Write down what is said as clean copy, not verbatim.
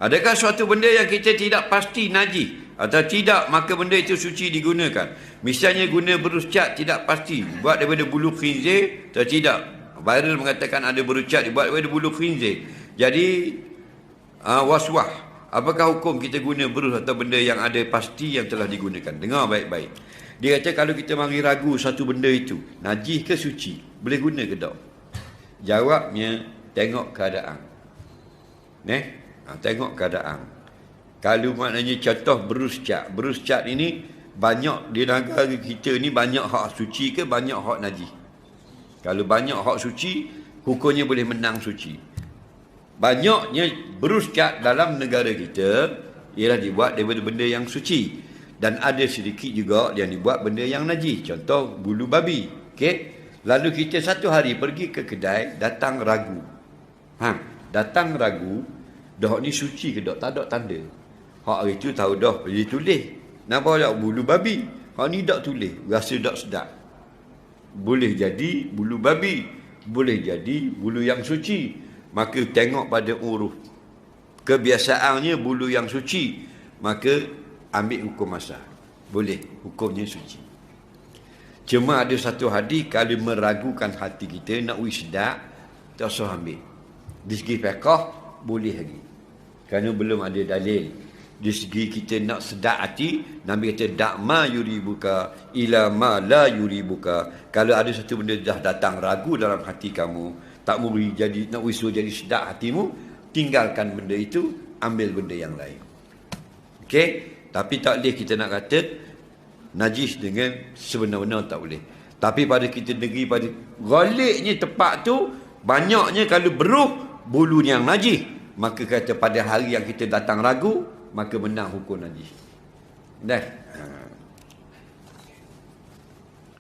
Adakah suatu benda yang kita tidak pasti najis atau tidak, maka benda itu suci digunakan? Misalnya guna berus cat tidak pasti, buat daripada bulu khinzir atau tidak. Viral mengatakan ada berus cat dibuat daripada bulu khinzir. Jadi waswah, apakah hukum kita guna berus atau benda yang ada pasti yang telah digunakan? Dengar baik-baik. Dia kata kalau kita mari ragu satu benda itu najis ke suci, boleh guna ke tak? Jawabnya, tengok keadaan. Tengok keadaan. Kalau maknanya contoh berus cat ini banyak di negara kita ni, banyak hak suci ke banyak hak najis? Kalau banyak hak suci, hukumnya boleh menang suci. Banyaknya berus cat dalam negara kita ialah dibuat daripada benda yang suci, dan ada sedikit juga yang dibuat benda yang najis. Contoh bulu babi. Okey. Lalu kita satu hari pergi ke kedai, datang ragu. Datang ragu, dah ni suci ke tak? Tak ada tanda. Hak hari tu tahu dah, dia tulis. Nampak tak bulu babi? Hak ni tak tulis, rasa tak sedap. Boleh jadi bulu babi, boleh jadi bulu yang suci. Maka tengok pada uruf. Kebiasaannya bulu yang suci, maka ambil hukum asal. Boleh, hukumnya suci. Cuma ada satu hadis, kalau meragukan hati kita nak sedap, tak usah ambil. Di segi fiqh boleh lagi, kerana belum ada dalil. Di segi kita nak sedap hati, Nabi kata dak ma yuribuka ila ma la yuribuka. Kalau ada satu benda dah datang ragu dalam hati kamu, tak mau jadi nak usul jadi sedap hatimu, tinggalkan benda itu, ambil benda yang lain. Okey, tapi tak boleh kita nak kata najis dengan sebenar-benar, tak boleh. Tapi pada kita negeri, pada galiknya tempat tu, banyaknya kalau beruh bulu yang najis, maka kata pada hari yang kita datang ragu, maka menang hukum najis. Dah.